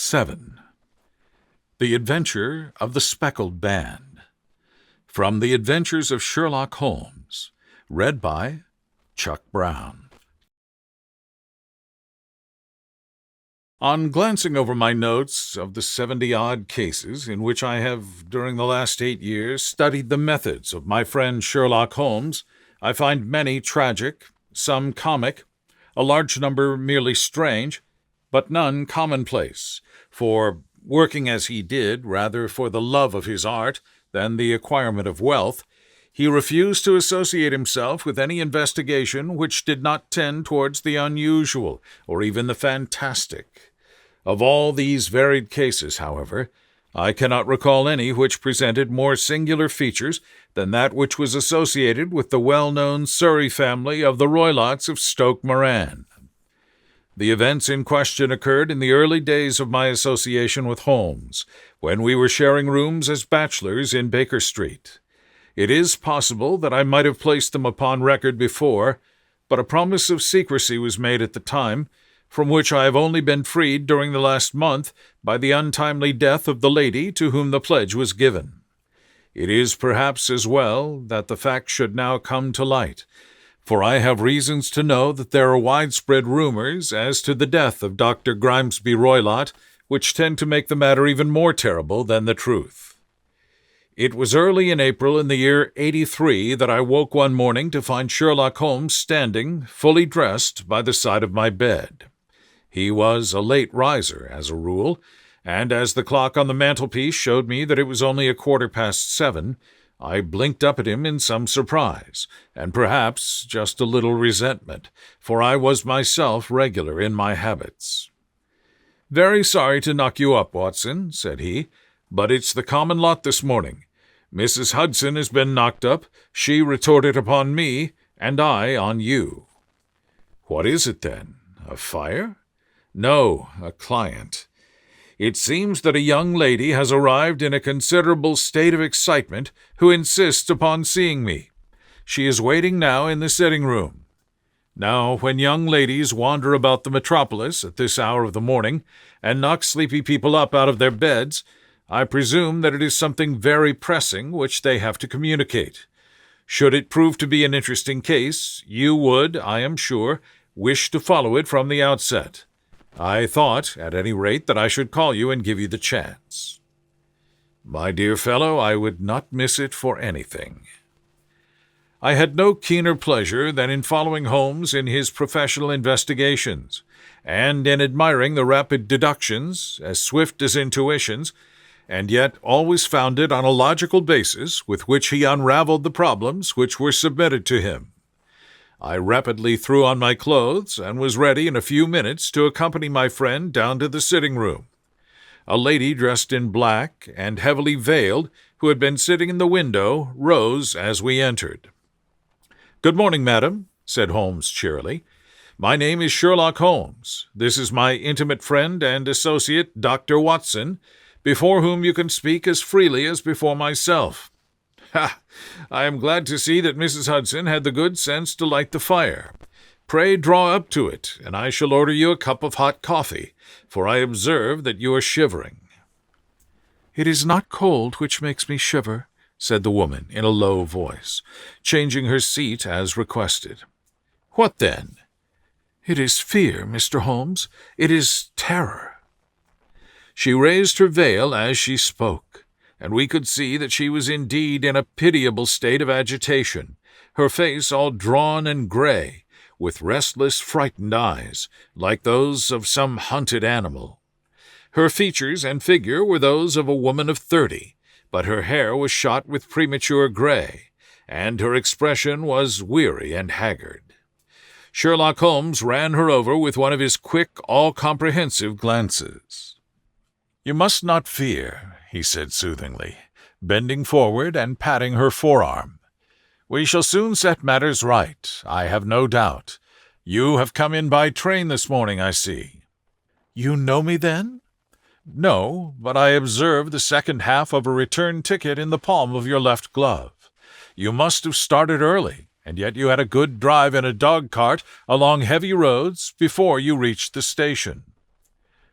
7. The Adventure of the Speckled Band. From The Adventures of Sherlock Holmes. Read by Chuck Brown. On glancing over my notes of the 70-odd cases in which I have, during the last 8 years, studied the methods of my friend Sherlock Holmes, I find many tragic, some comic, a large number merely strange, but none commonplace, for, working as he did rather for the love of his art than the acquirement of wealth, he refused to associate himself with any investigation which did not tend towards the unusual or even the fantastic. Of all these varied cases, however, I cannot recall any which presented more singular features than that which was associated with the well-known Surrey family of the Roylotts of Stoke Moran. The events in question occurred in the early days of my association with Holmes, when we were sharing rooms as bachelors in Baker Street. It is possible that I might have placed them upon record before, but a promise of secrecy was made at the time, from which I have only been freed during the last month by the untimely death of the lady to whom the pledge was given. It is perhaps as well that the fact should now come to light, for I have reasons to know that there are widespread rumors as to the death of Dr. Grimesby Roylott, which tend to make the matter even more terrible than the truth. It was early in April in the year 83 that I woke one morning to find Sherlock Holmes standing, fully dressed, by the side of my bed. He was a late riser, as a rule, and as the clock on the mantelpiece showed me that it was only 7:15, I blinked up at him in some surprise, and perhaps just a little resentment, for I was myself regular in my habits. "Very sorry to knock you up, Watson," said he, "but it's the common lot this morning. Mrs. Hudson has been knocked up, she retorted upon me, and I on you." "What is it, then? A fire?" "No, a client. It seems that a young lady has arrived in a considerable state of excitement who insists upon seeing me. She is waiting now in the sitting-room. Now, when young ladies wander about the metropolis at this hour of the morning and knock sleepy people up out of their beds, I presume that it is something very pressing which they have to communicate. Should it prove to be an interesting case, you would, I am sure, wish to follow it from the outset. I thought, at any rate, that I should call you and give you the chance." "My dear fellow, I would not miss it for anything." I had no keener pleasure than in following Holmes in his professional investigations, and in admiring the rapid deductions, as swift as intuitions, and yet always founded on a logical basis with which he unraveled the problems which were submitted to him. I rapidly threw on my clothes and was ready in a few minutes to accompany my friend down to the sitting-room. A lady dressed in black and heavily veiled, who had been sitting in the window, rose as we entered. "Good morning, madam," said Holmes cheerily. "My name is Sherlock Holmes. This is my intimate friend and associate, Dr. Watson, before whom you can speak as freely as before myself. Ha! I am glad to see that Mrs. Hudson had the good sense to light the fire. Pray draw up to it, and I shall order you a cup of hot coffee, for I observe that you are shivering." "It is not cold which makes me shiver," said the woman in a low voice, changing her seat as requested. "What then?" "It is fear, Mr. Holmes. It is terror." She raised her veil as she spoke, and we could see that she was indeed in a pitiable state of agitation, her face all drawn and gray, with restless, frightened eyes, like those of some hunted animal. Her features and figure were those of a woman of 30, but her hair was shot with premature gray, and her expression was weary and haggard. Sherlock Holmes ran her over with one of his quick, all-comprehensive glances. "You must not fear," he said soothingly, bending forward and patting her forearm. "We shall soon set matters right, I have no doubt. You have come in by train this morning, I see." "You know me, then?" "No, but I observe the second half of a return ticket in the palm of your left glove. You must have started early, and yet you had a good drive in a dog-cart along heavy roads before you reached the station."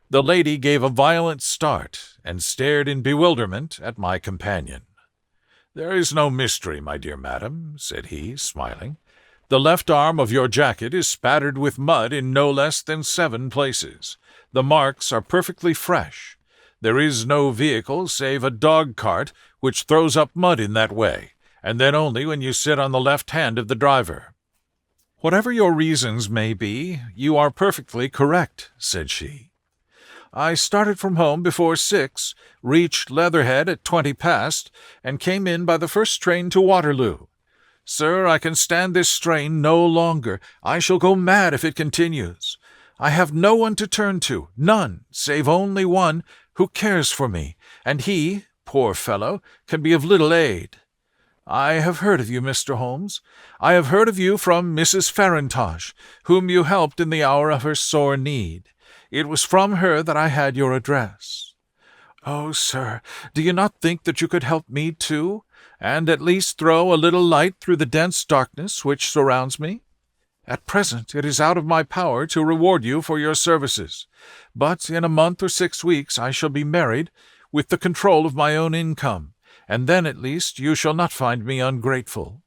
The lady gave a violent start and stared in bewilderment at my companion. "There is no mystery, my dear madam," said he, smiling. "The left arm of your jacket is spattered with mud in no less than 7 places. The marks are perfectly fresh. There is no vehicle save a dog-cart which throws up mud in that way, and then only when you sit on the left hand of the driver." "Whatever your reasons may be, you are perfectly correct," said she. "I started from home before 6, reached Leatherhead at 20 past, and came in by the first train to Waterloo. Sir, I can stand this strain no longer. I shall go mad if it continues. I have no one to turn to, none, save only one, who cares for me, and he, poor fellow, can be of little aid. I have heard of you, Mr. Holmes. I have heard of you from Mrs. Farintosh, whom you helped in the hour of her sore need. It was from her that I had your address. Oh, sir, do you not think that you could help me too, and at least throw a little light through the dense darkness which surrounds me? At present it is out of my power to reward you for your services, but in a month or 6 weeks I shall be married, with the control of my own income, and then at least you shall not find me ungrateful."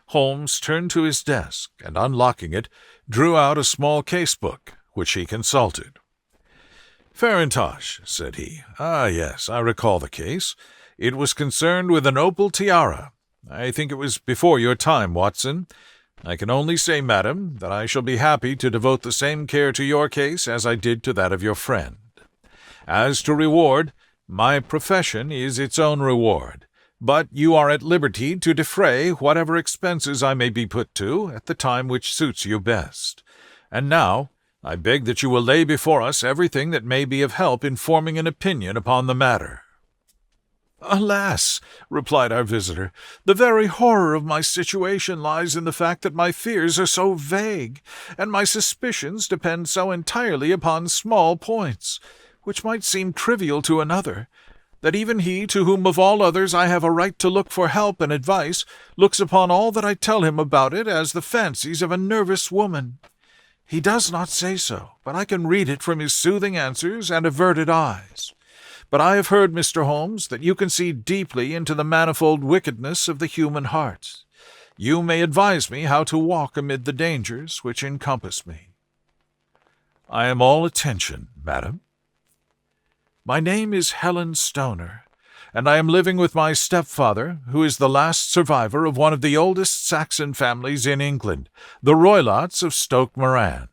Holmes turned to his desk, and unlocking it, drew out a small case-book, which he consulted. "Farintosh," said he. "Ah, yes, I recall the case. It was concerned with an opal tiara. I think it was before your time, Watson. I can only say, madam, that I shall be happy to devote the same care to your case as I did to that of your friend. As to reward, my profession is its own reward, but you are at liberty to defray whatever expenses I may be put to at the time which suits you best. And now I beg that you will lay before us everything that may be of help in forming an opinion upon the matter." "Alas," replied our visitor, "the very horror of my situation lies in the fact that my fears are so vague, and my suspicions depend so entirely upon small points, which might seem trivial to another, that even he to whom of all others I have a right to look for help and advice looks upon all that I tell him about it as the fancies of a nervous woman. He does not say so, but I can read it from his soothing answers and averted eyes. But I have heard, Mr. Holmes, that you can see deeply into the manifold wickedness of the human heart. You may advise me how to walk amid the dangers which encompass me." "I am all attention, madam." "My name is Helen Stoner, and I am living with my stepfather, who is the last survivor of one of the oldest Saxon families in England, the Roylotts of Stoke Moran,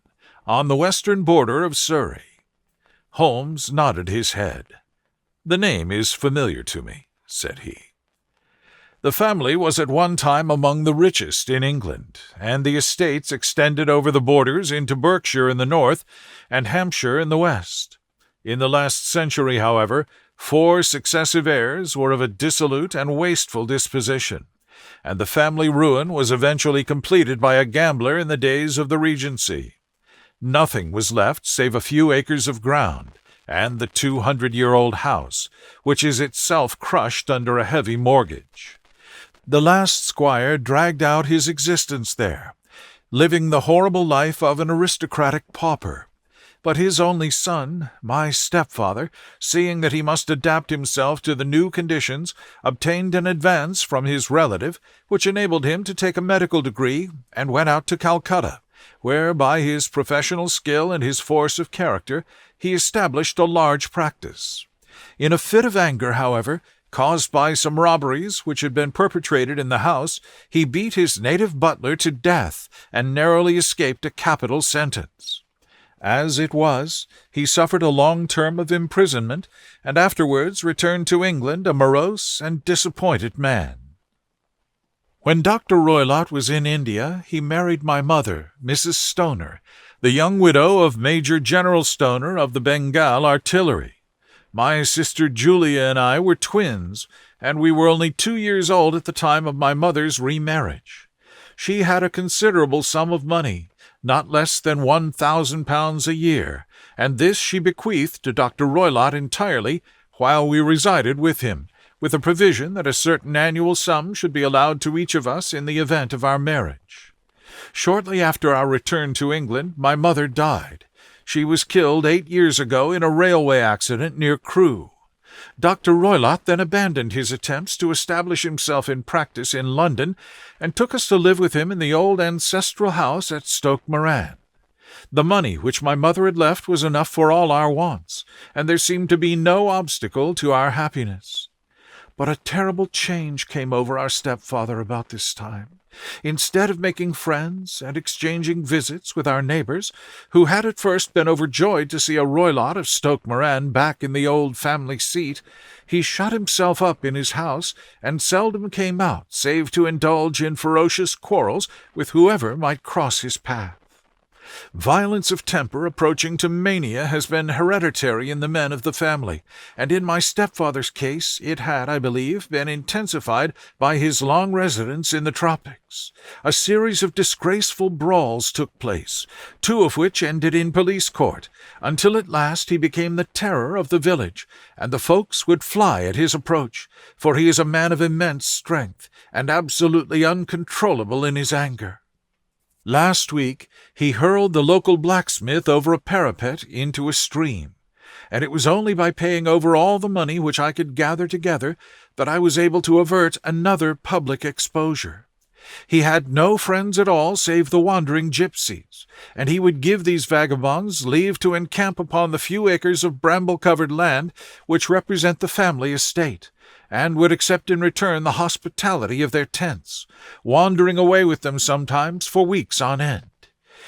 on the western border of Surrey." Holmes nodded his head. "The name is familiar to me," said he. "The family was at one time among the richest in England, and the estates extended over the borders into Berkshire in the north and Hampshire in the west. In the last century, however, 4 successive heirs were of a dissolute and wasteful disposition, and the family ruin was eventually completed by a gambler in the days of the Regency. Nothing was left save a few acres of ground, and the 200-year-old house, which is itself crushed under a heavy mortgage. The last squire dragged out his existence there, living the horrible life of an aristocratic pauper. But his only son, my stepfather, seeing that he must adapt himself to the new conditions, obtained an advance from his relative, which enabled him to take a medical degree, and went out to Calcutta, where, by his professional skill and his force of character, he established a large practice. In a fit of anger, however, caused by some robberies which had been perpetrated in the house, he beat his native butler to death and narrowly escaped a capital sentence. As it was, he suffered a long term of imprisonment, and afterwards returned to England a morose and disappointed man. When Dr. Roylott was in India, he married my mother, Mrs. Stoner, the young widow of Major General Stoner of the Bengal Artillery. My sister Julia and I were twins, and we were only 2 years old at the time of my mother's remarriage. She had a considerable sum of money, not less than £1,000 a year, and this she bequeathed to Dr. Roylott entirely while we resided with him, with a provision that a certain annual sum should be allowed to each of us in the event of our marriage. Shortly after our return to England, my mother died. She was killed 8 years ago in a railway accident near Crewe. Dr. Roylott then abandoned his attempts to establish himself in practice in London and took us to live with him in the old ancestral house at Stoke Moran. The money which my mother had left was enough for all our wants, and there seemed to be no obstacle to our happiness. But a terrible change came over our stepfather about this time. Instead of making friends and exchanging visits with our neighbors, who had at first been overjoyed to see a Roylott of Stoke Moran back in the old family seat, he shut himself up in his house and seldom came out save to indulge in ferocious quarrels with whoever might cross his path. Violence of temper approaching to mania has been hereditary in the men of the family, and in my stepfather's case it had, I believe, been intensified by his long residence in the tropics. A series of disgraceful brawls took place, 2 of which ended in police court, until at last he became the terror of the village, and the folks would fly at his approach, for he is a man of immense strength, and absolutely uncontrollable in his anger. Last week he hurled the local blacksmith over a parapet into a stream, and it was only by paying over all the money which I could gather together that I was able to avert another public exposure. He had no friends at all save the wandering gypsies, and he would give these vagabonds leave to encamp upon the few acres of bramble-covered land which represent the family estate, and would accept in return the hospitality of their tents, wandering away with them sometimes for weeks on end.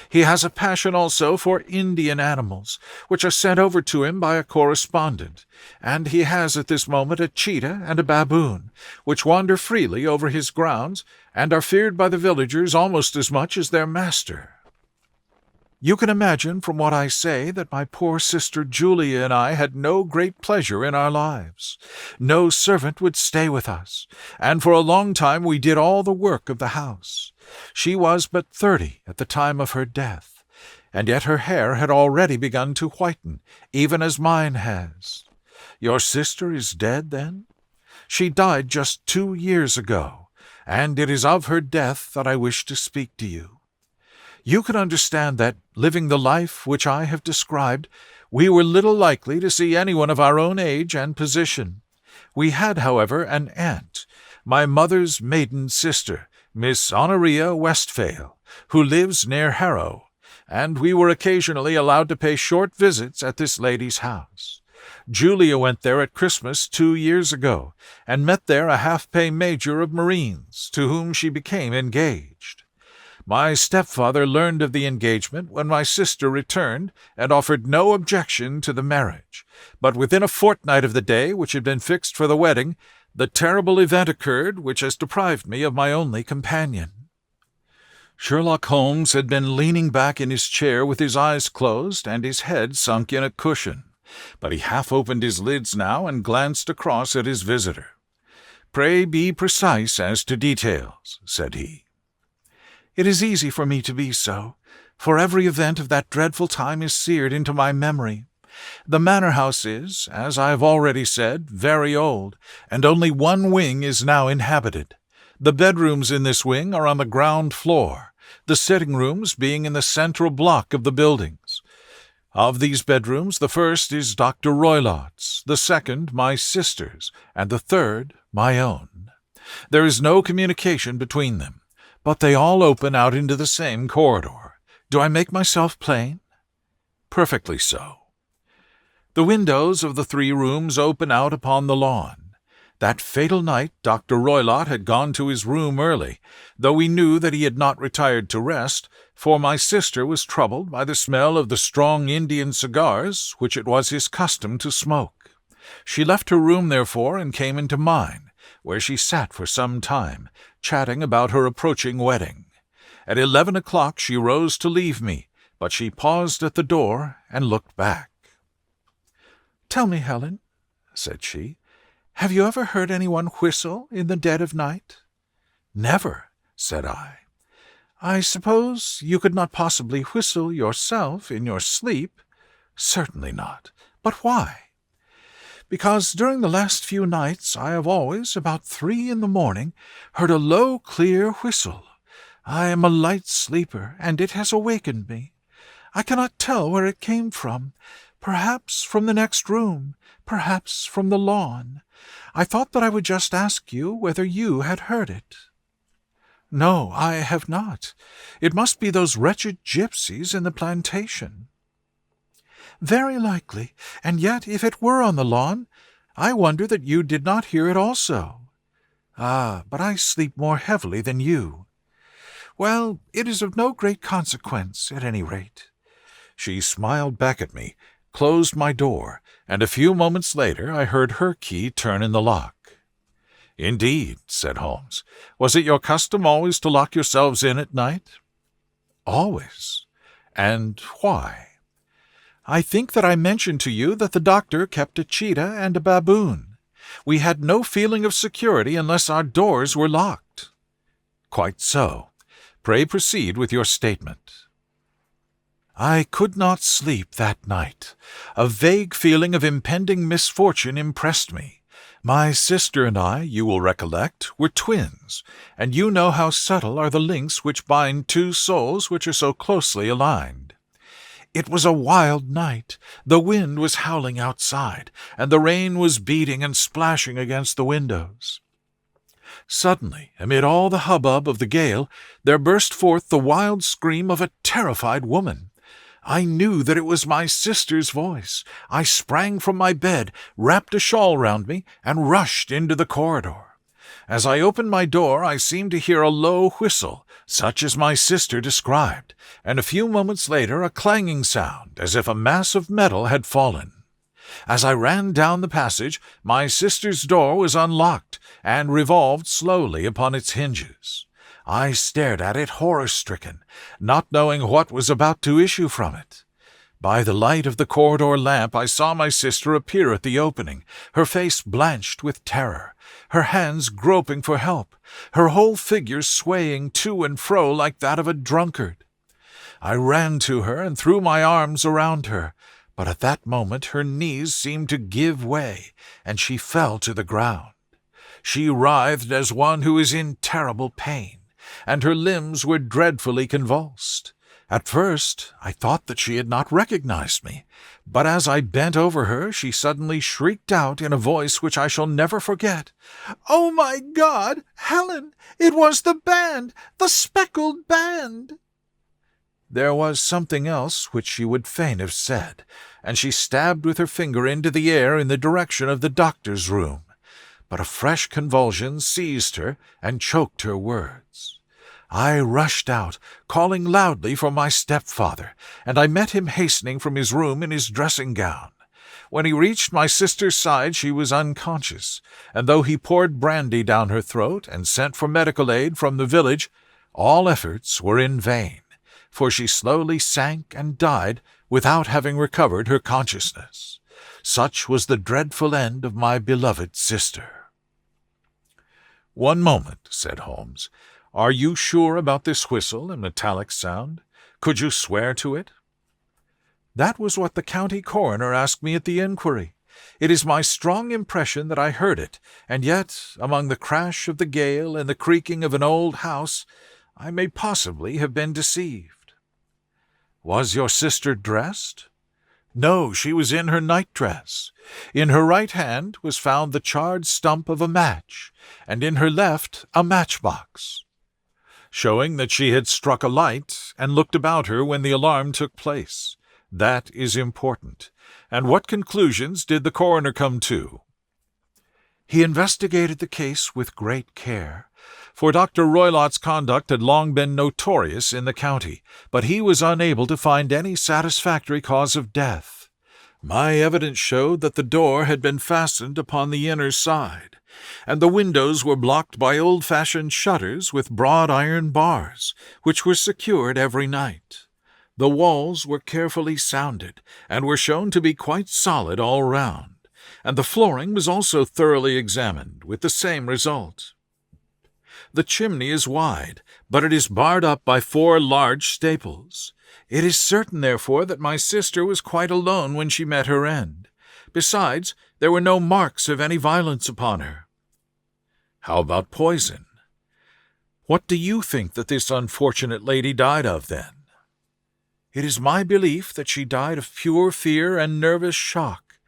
He has a passion also for Indian animals, which are sent over to him by a correspondent, and he has at this moment a cheetah and a baboon, which wander freely over his grounds, and are feared by the villagers almost as much as their master. You can imagine from what I say that my poor sister Julia and I had no great pleasure in our lives. No servant would stay with us, and for a long time we did all the work of the house. She was but 30 at the time of her death, and yet her hair had already begun to whiten, even as mine has. Your sister is dead, then? She died just 2 years ago, and it is of her death that I wish to speak to you. You can understand that, living the life which I have described, we were little likely to see anyone of our own age and position. We had, however, an aunt, my mother's maiden sister, Miss Honoria Westphale, who lives near Harrow, and we were occasionally allowed to pay short visits at this lady's house. Julia went there at Christmas 2 years ago, and met there a half-pay major of Marines, to whom she became engaged. My stepfather learned of the engagement when my sister returned, and offered no objection to the marriage. But within a fortnight of the day which had been fixed for the wedding, the terrible event occurred which has deprived me of my only companion." Sherlock Holmes had been leaning back in his chair with his eyes closed and his head sunk in a cushion, but he half opened his lids now and glanced across at his visitor. "Pray be precise as to details," said he. "It is easy for me to be so, for every event of that dreadful time is seared into my memory. The manor house is, as I have already said, very old, and only one wing is now inhabited. The bedrooms in this wing are on the ground floor, the sitting-rooms being in the central block of the buildings. Of these bedrooms, the first is Dr. Roylott's, the second my sister's, and the third my own. There is no communication between them, but they all open out into the same corridor. Do I make myself plain?" "Perfectly so." "The windows of the 3 rooms open out upon the lawn. That fatal night Dr. Roylott had gone to his room early, though we knew that he had not retired to rest, for my sister was troubled by the smell of the strong Indian cigars which it was his custom to smoke. She left her room, therefore, and came into mine, where she sat for some time, chatting about her approaching wedding. At 11 o'clock she rose to leave me, but she paused at the door and looked back. "Tell me, Helen," said she, "have you ever heard anyone whistle in the dead of night?" "Never," said I. "I suppose you could not possibly whistle yourself in your sleep?" "Certainly not. But why?" "Because during the last few nights I have always, about 3 in the morning, heard a low, clear whistle. I am a light sleeper, and it has awakened me. I cannot tell where it came from. Perhaps from the next room, perhaps from the lawn. I thought that I would just ask you whether you had heard it." "No, I have not. It must be those wretched gypsies in the plantation." "Very likely, and yet if it were on the lawn, I wonder that you did not hear it also." "Ah, but I sleep more heavily than you." "Well, it is of no great consequence, at any rate." She smiled back at me, closed my door, and a few moments later I heard her key turn in the lock. "Indeed," said Holmes. "Was it your custom always to lock yourselves in at night?" "Always." "And why?" "I think that I mentioned to you that the doctor kept a cheetah and a baboon. We had no feeling of security unless our doors were locked." "Quite so. Pray proceed with your statement." "I could not sleep that night. A vague feeling of impending misfortune impressed me. My sister and I, you will recollect, were twins, and you know how subtle are the links which bind two souls which are so closely aligned. It was a wild night. The wind was howling outside, and the rain was beating and splashing against the windows. Suddenly, amid all the hubbub of the gale, there burst forth the wild scream of a terrified woman. I knew that it was my sister's voice. I sprang from my bed, wrapped a shawl round me, and rushed into the corridor. As I opened my door, I seemed to hear a low whistle, such as my sister described, and a few moments later a clanging sound, as if a mass of metal had fallen. As I ran down the passage, my sister's door was unlocked and revolved slowly upon its hinges. I stared at it horror-stricken, not knowing what was about to issue from it. By the light of the corridor lamp I saw my sister appear at the opening, her face blanched with terror, her hands groping for help, her whole figure swaying to and fro like that of a drunkard. I ran to her and threw my arms around her, but at that moment her knees seemed to give way, and she fell to the ground. She writhed as one who is in terrible pain, and her limbs were dreadfully convulsed. At first I thought that she had not recognized me, but as I bent over her she suddenly shrieked out in a voice which I shall never forget, "Oh, my God, Helen! It was the band! The Speckled band!" There was something else which she would fain have said, and she stabbed with her finger into the air in the direction of the doctor's room. But a fresh convulsion seized her and choked her words. I rushed out, calling loudly for my stepfather, and I met him hastening from his room in his dressing-gown. When he reached my sister's side she was unconscious, and though he poured brandy down her throat and sent for medical aid from the village, all efforts were in vain, for she slowly sank and died without having recovered her consciousness. Such was the dreadful end of my beloved sister. "One moment," said Holmes. "Are you sure about this whistle and metallic sound? Could you swear to it?" "That was what the county coroner asked me at the inquiry. It is my strong impression that I heard it, and yet, among the crash of the gale and the creaking of an old house, I may possibly have been deceived." "Was your sister dressed?" "No, she was in her nightdress. In her right hand was found the charred stump of a match, and in her left a matchbox." "Showing that she had struck a light and looked about her when the alarm took place. That is important. And what conclusions did the coroner come to?" "He investigated the case with great care, for Dr. Roylott's conduct had long been notorious in the county, but he was unable to find any satisfactory cause of death. My evidence showed that the door had been fastened upon the inner side, and the windows were blocked by old-fashioned shutters with broad iron bars, which were secured every night. The walls were carefully sounded, and were shown to be quite solid all round, and the flooring was also thoroughly examined, with the same result. The chimney is wide, but it is barred up by 4 large staples. It is certain, therefore, that my sister was quite alone when she met her end. Besides, there were no marks of any violence upon her." "How about poison? What do you think that this unfortunate lady died of, then?" It is my belief that she died of pure fear and nervous shock,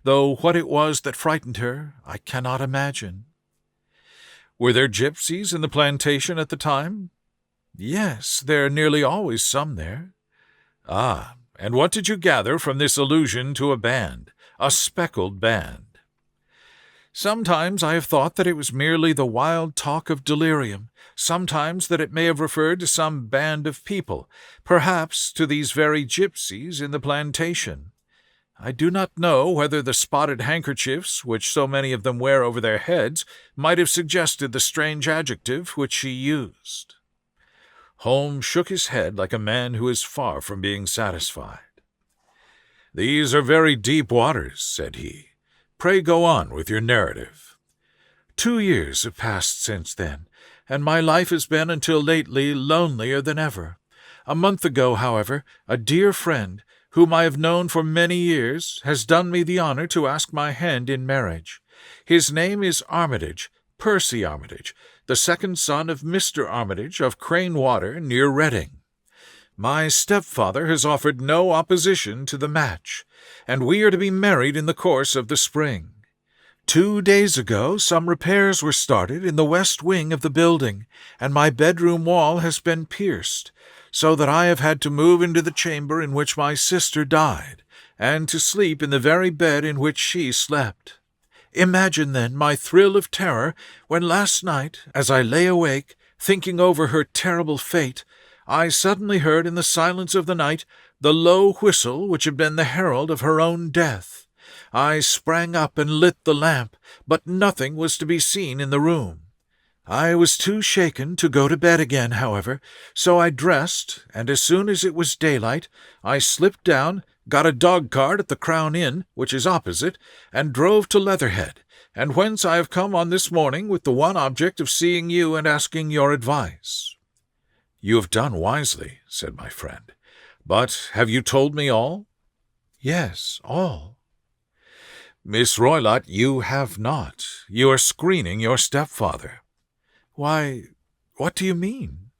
though what it was that frightened her I cannot imagine." "Were there gypsies in the plantation at the time?" "Yes, there are nearly always some there." "Ah, and what did you gather from this allusion to a band, a speckled band?" "Sometimes I have thought that it was merely the wild talk of delirium, sometimes that it may have referred to some band of people, perhaps to these very gypsies in the plantation. I do not know whether the spotted handkerchiefs which so many of them wear over their heads might have suggested the strange adjective which she used." Holmes shook his head like a man who is far from being satisfied. "These are very deep waters," said he. "Pray go on with your narrative." 2 years have passed since then, and my life has been until lately lonelier than ever. A month ago, however, a dear friend, whom I have known for many years, has done me the honor to ask my hand in marriage. His name is Armitage, Percy Armitage, the second son of Mr. Armitage of Crane Water, near Reading. My stepfather has offered no opposition to the match, and we are to be married in the course of the spring. 2 days ago some repairs were started in the west wing of the building, and my bedroom wall has been pierced, so that I have had to move into the chamber in which my sister died, and to sleep in the very bed in which she slept. Imagine, then, my thrill of terror when last night, as I lay awake, thinking over her terrible fate, I suddenly heard in the silence of the night the low whistle which had been the herald of her own death. I sprang up and lit the lamp, but nothing was to be seen in the room. I was too shaken to go to bed again, however, so I dressed, and as soon as it was daylight, I slipped down, got a dog-cart at the Crown Inn, which is opposite, and drove to Leatherhead, and whence I have come on this morning with the one object of seeing you and asking your advice." "You have done wisely," said my friend. "But have you told me all?" "Yes, all." "Miss Roylott, you have not. You are screening your stepfather." "Why, what do you mean?"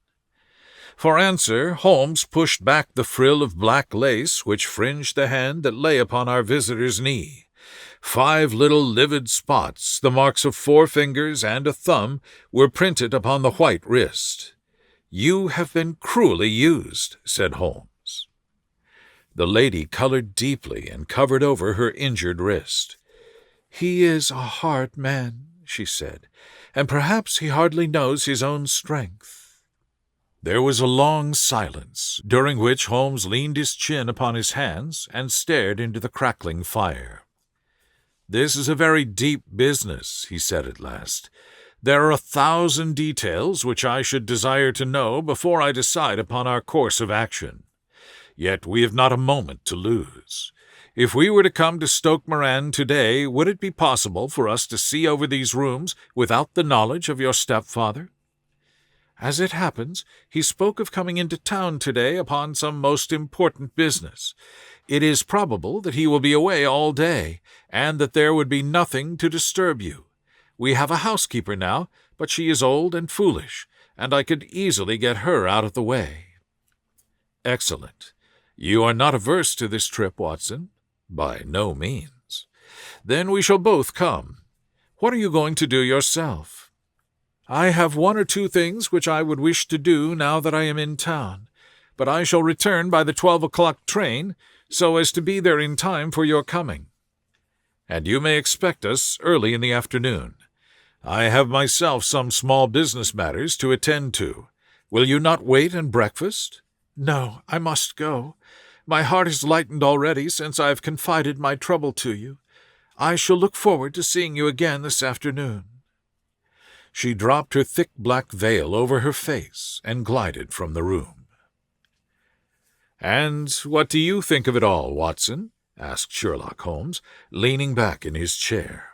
For answer, Holmes pushed back the frill of black lace which fringed the hand that lay upon our visitor's knee. 5 little livid spots, the marks of 4 fingers and a thumb, were printed upon the white wrist. "You have been cruelly used," said Holmes. The lady colored deeply and covered over her injured wrist. "He is a hard man," she said, "and perhaps he hardly knows his own strength." There was a long silence, during which Holmes leaned his chin upon his hands and stared into the crackling fire. "This is a very deep business," he said at last. "There are 1,000 details which I should desire to know before I decide upon our course of action. Yet we have not a moment to lose. If we were to come to Stoke Moran today, would it be possible for us to see over these rooms without the knowledge of your stepfather?" "As it happens, he spoke of coming into town today upon some most important business. It is probable that he will be away all day, and that there would be nothing to disturb you. We have a housekeeper now, but she is old and foolish, and I could easily get her out of the way." "Excellent. You are not averse to this trip, Watson?" "By no means." "Then we shall both come. What are you going to do yourself?" "I have 1 or 2 things which I would wish to do now that I am in town, but I shall return by the 12 o'clock train, so as to be there in time for your coming." "And you may expect us early in the afternoon. I have myself some small business matters to attend to. Will you not wait and breakfast?" "No, I must go. My heart is lightened already since I have confided my trouble to you. I shall look forward to seeing you again this afternoon." She dropped her thick black veil over her face and glided from the room. "And what do you think of it all, Watson?" asked Sherlock Holmes, leaning back in his chair.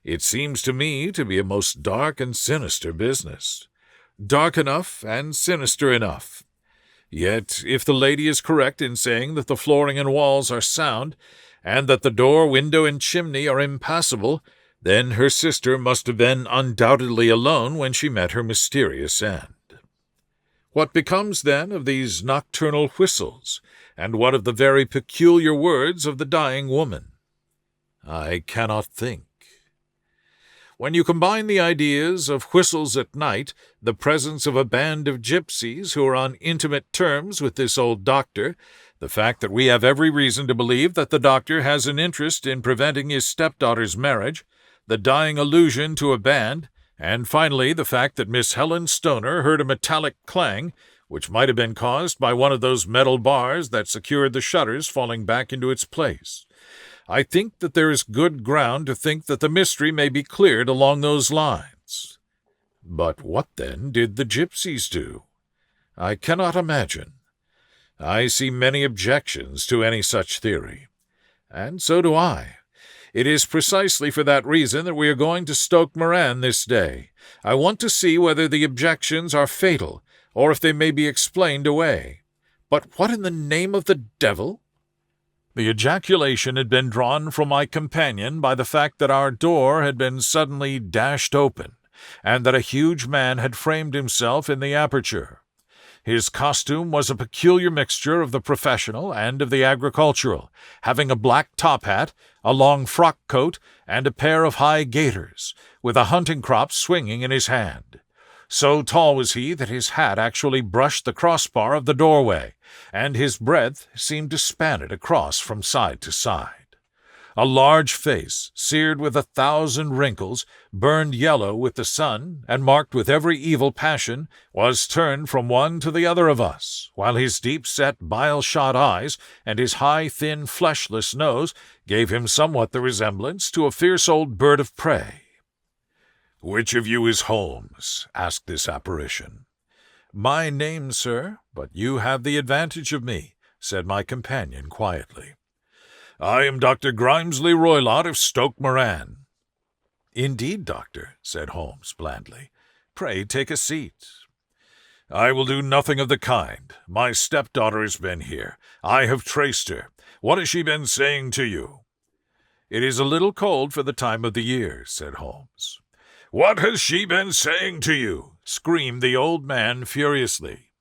"It seems to me to be a most dark and sinister business." "Dark enough and sinister enough. Yet, if the lady is correct in saying that the flooring and walls are sound, and that the door, window, and chimney are impassable, then her sister must have been undoubtedly alone when she met her mysterious end. What becomes, then, of these nocturnal whistles? and what of the very peculiar words of the dying woman? I cannot think. When you combine the ideas of whistles at night, the presence of a band of gypsies who are on intimate terms with this old doctor, the fact that we have every reason to believe that the doctor has an interest in preventing his stepdaughter's marriage, the dying allusion to a band, and finally the fact that Miss Helen Stoner heard a metallic clang, which might have been caused by one of those metal bars that secured the shutters falling back into its place. I think that there is good ground to think that the mystery may be cleared along those lines. But what, then, did the gypsies do? I cannot imagine. I see many objections to any such theory. And so do I. It is precisely for that reason that we are going to Stoke Moran this day. I want to see whether the objections are fatal, or if they may be explained away. But what in the name of the devil? The ejaculation had been drawn from my companion by the fact that our door had been suddenly dashed open, and that a huge man had framed himself in the aperture. His costume was a peculiar mixture of the professional and of the agricultural, having a black top hat, a long frock coat, and a pair of high gaiters, with a hunting crop swinging in his hand. So tall was he that his hat actually brushed the crossbar of the doorway, and his breadth seemed to span it across from side to side. A large face, seared with 1,000 wrinkles, burned yellow with the sun, and marked with every evil passion, was turned from one to the other of us, while his deep-set, bile-shot eyes and his high, thin, fleshless nose gave him somewhat the resemblance to a fierce old bird of prey. "Which of you is Holmes?" asked this apparition. "My name, sir, but you have the advantage of me," said my companion quietly. "I am Dr. Grimesley Roylott of Stoke Moran." "Indeed, doctor," said Holmes blandly. "Pray take a seat." "I will do nothing of the kind. My stepdaughter has been here. I have traced her. What has she been saying to you?" "It is a little cold for the time of the year," said Holmes. "What has she been saying to you?" screamed the old man furiously.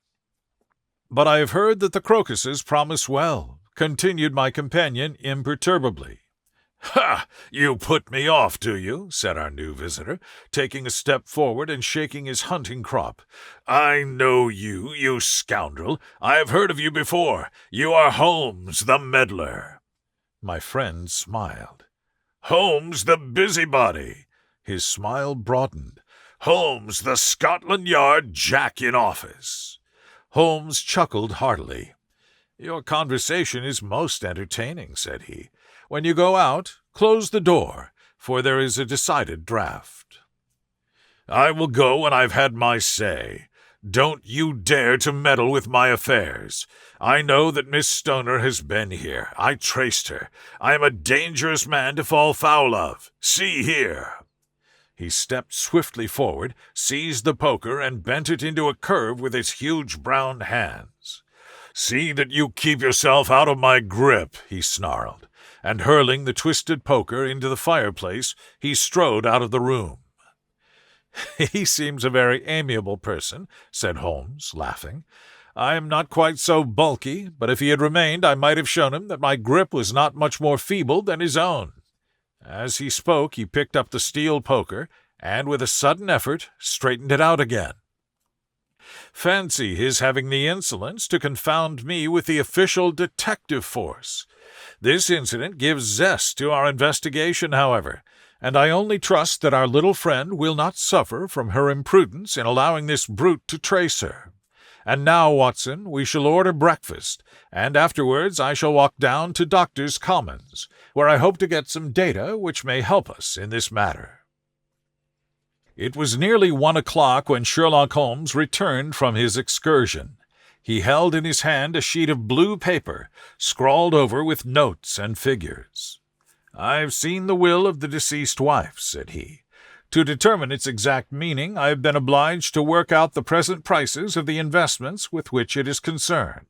"But I have heard that the crocuses promise well," continued my companion imperturbably. "Ha! You put me off, do you?" said our new visitor, taking a step forward and shaking his hunting crop. "I know you, you scoundrel. I have heard of you before. You are Holmes, the meddler." My friend smiled. "Holmes, the busybody." His smile broadened. "Holmes, the Scotland Yard Jack in office." Holmes chuckled heartily. "Your conversation is most entertaining," said he. "When you go out, close the door, for there is a decided draught." "I will go when I've had my say. Don't you dare to meddle with my affairs. I know that Miss Stoner has been here. I traced her. I am a dangerous man to fall foul of. See here." He stepped swiftly forward, seized the poker, and bent it into a curve with his huge brown hands. "See that you keep yourself out of my grip," he snarled, and hurling the twisted poker into the fireplace, he strode out of the room. "He seems a very amiable person," said Holmes, laughing. "I am not quite so bulky, but if he had remained I might have shown him that my grip was not much more feeble than his own." As he spoke, he picked up the steel poker, and with a sudden effort straightened it out again. Fancy his having the insolence to confound me with the official detective force. This incident gives zest to our investigation, however, and I only trust that our little friend will not suffer from her imprudence in allowing this brute to trace her. And now, Watson, we shall order breakfast, and afterwards I shall walk down to Doctors' Commons, where I hope to get some data which may help us in this matter. It was nearly 1 o'clock when Sherlock Holmes returned from his excursion. He held in his hand a sheet of blue paper, scrawled over with notes and figures. "I've seen the will of the deceased wife," said he. "To determine its exact meaning, I have been obliged to work out the present prices of the investments with which it is concerned.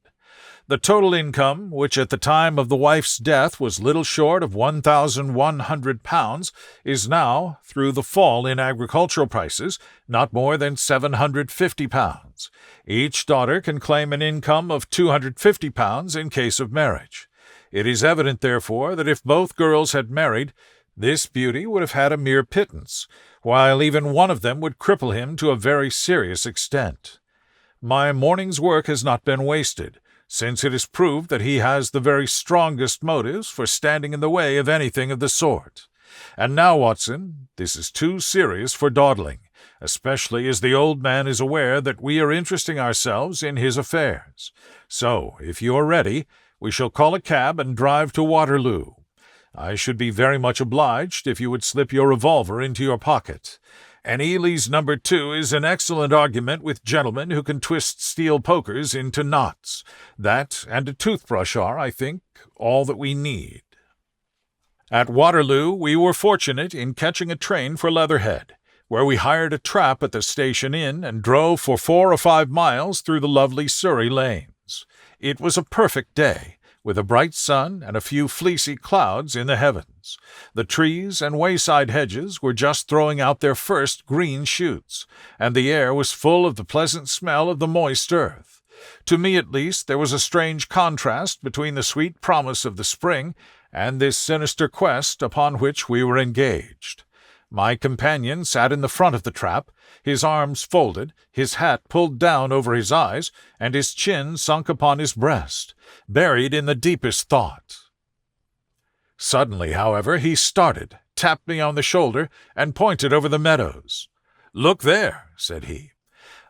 The total income, which at the time of the wife's death was little short of £1,100, is now, through the fall in agricultural prices, not more than £750. Each daughter can claim an income of £250 in case of marriage. It is evident, therefore, that if both girls had married, this beauty would have had a mere pittance, while even one of them would cripple him to a very serious extent. My morning's work has not been wasted, since it is proved that he has the very strongest motives for standing in the way of anything of the sort. And now, Watson, this is too serious for dawdling, especially as the old man is aware that we are interesting ourselves in his affairs. So, if you are ready, we shall call a cab and drive to Waterloo. I should be very much obliged if you would slip your revolver into your pocket. And Ely's number 2 is an excellent argument with gentlemen who can twist steel pokers into knots. That and a toothbrush are, I think, all that we need. At Waterloo we were fortunate in catching a train for Leatherhead, where we hired a trap at the station inn and drove for 4 or 5 miles through the lovely Surrey lanes. It was a perfect day, with a bright sun and a few fleecy clouds in the heavens. The trees and wayside hedges were just throwing out their first green shoots, and the air was full of the pleasant smell of the moist earth. To me, at least, there was a strange contrast between the sweet promise of the spring and this sinister quest upon which we were engaged. My companion sat in the front of the trap, his arms folded, his hat pulled down over his eyes, and his chin sunk upon his breast, buried in the deepest thought. Suddenly, however, he started, tapped me on the shoulder, and pointed over the meadows. "Look there," said he.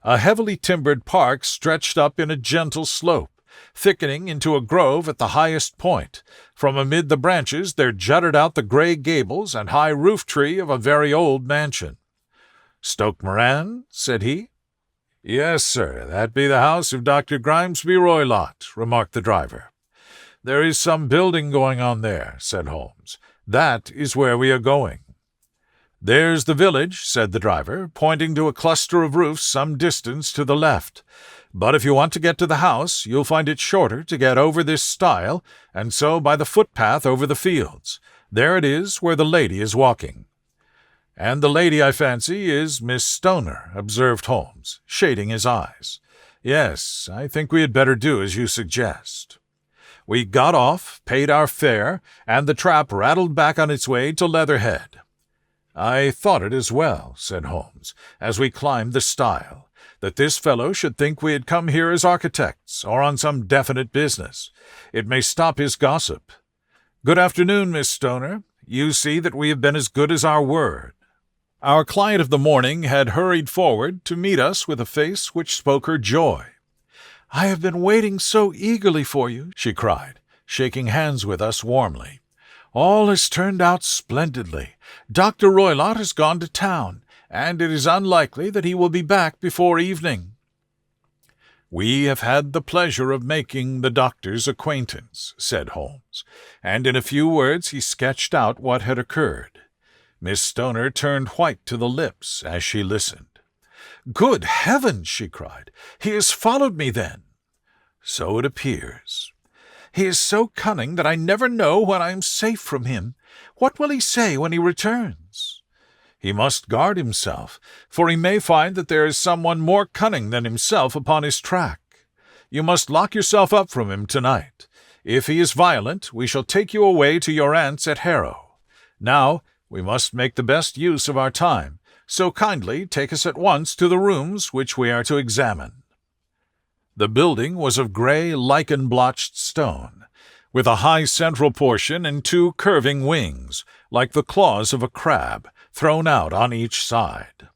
A heavily timbered park stretched up in a gentle slope, thickening into a grove at the highest point. From amid the branches there jutted out the grey gables and high roof-tree of a very old mansion. "Stoke Moran?" said he. "Yes, sir, that be the house of Dr. Grimesby Roylott," remarked the driver. "There is some building going on there," said Holmes. "That is where we are going." "There's the village," said the driver, pointing to a cluster of roofs some distance to the left. "But if you want to get to the house, you'll find it shorter to get over this stile, and so by the footpath over the fields. There it is where the lady is walking." "And the lady, I fancy, is Miss Stoner," observed Holmes, shading his eyes. "Yes, I think we had better do as you suggest." We got off, paid our fare, and the trap rattled back on its way to Leatherhead. "I thought it as well," said Holmes, as we climbed the stile, "that this fellow should think we had come here as architects, or on some definite business. It may stop his gossip. Good afternoon, Miss Stoner. You see that we have been as good as our word." Our client of the morning had hurried forward to meet us with a face which spoke her joy. "I have been waiting so eagerly for you," she cried, shaking hands with us warmly. "All has turned out splendidly. Dr. Roylott has gone to town, and it is unlikely that he will be back before evening." "We have had the pleasure of making the doctor's acquaintance," said Holmes, and in a few words he sketched out what had occurred. Miss Stoner turned white to the lips as she listened. "Good heavens!" she cried. "He has followed me, then?" "So it appears." "He is so cunning that I never know when I am safe from him. What will he say when he returns?" "He must guard himself, for he may find that there is someone more cunning than himself upon his track. You must lock yourself up from him tonight. If he is violent, we shall take you away to your aunt's at Harrow. Now, we must make the best use of our time, so kindly take us at once to the rooms which we are to examine." The building was of grey, lichen-blotched stone, with a high central portion and 2 curving wings, like the claws of a crab, thrown out on each side.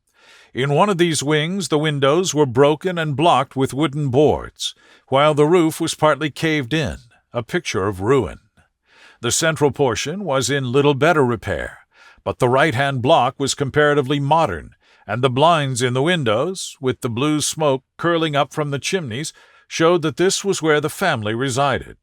In one of these wings the windows were broken and blocked with wooden boards, while the roof was partly caved in, a picture of ruin. The central portion was in little better repair, but the right-hand block was comparatively modern, and the blinds in the windows, with the blue smoke curling up from the chimneys, showed that this was where the family resided.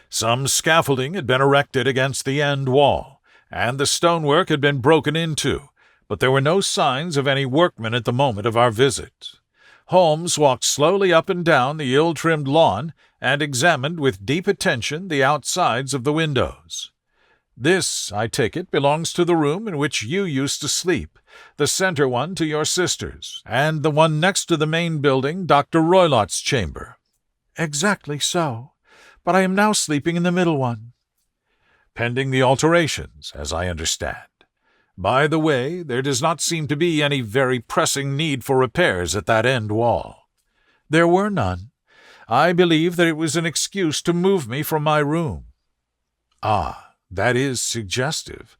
Some scaffolding had been erected against the end wall, and the stonework had been broken into, but there were no signs of any workmen at the moment of our visit. Holmes walked slowly up and down the ill-trimmed lawn, and examined with deep attention the outsides of the windows. This, I take it, belongs to the room in which you used to sleep, the center one to your sister's, and the one next to the main building, Dr. Roylott's chamber. Exactly so, but I am now sleeping in the middle one. Pending the alterations, as I understand. By the way, there does not seem to be any very pressing need for repairs at that end wall. There were none. I believe that it was an excuse to move me from my room. Ah, that is suggestive.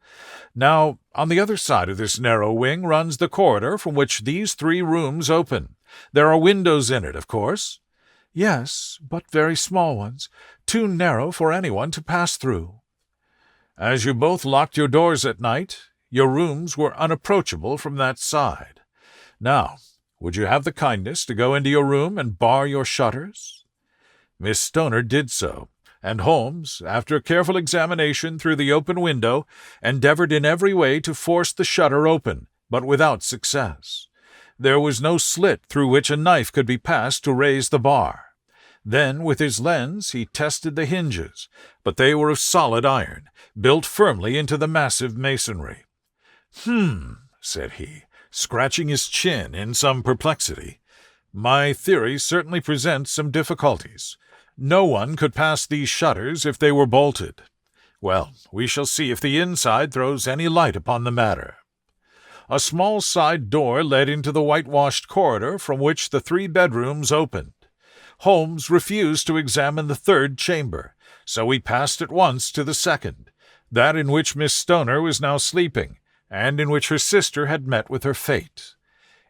Now, on the other side of this narrow wing runs the corridor from which these 3 rooms open. There are windows in it, of course. Yes, but very small ones, too narrow for anyone to pass through. As you both locked your doors at night, your rooms were unapproachable from that side. Now, would you have the kindness to go into your room and bar your shutters?" Miss Stoner did so, and Holmes, after a careful examination through the open window, endeavored in every way to force the shutter open, but without success. There was no slit through which a knife could be passed to raise the bar. Then, with his lens, he tested the hinges, but they were of solid iron, built firmly into the massive masonry. Said he, scratching his chin in some perplexity. "My theory certainly presents some difficulties. No one could pass these shutters if they were bolted. Well, we shall see if the inside throws any light upon the matter." A small side door led into the whitewashed corridor from which the 3 bedrooms opened. Holmes refused to examine the 3rd chamber, so he passed at once to the 2nd, that in which Miss Stoner was now sleeping, and in which her sister had met with her fate.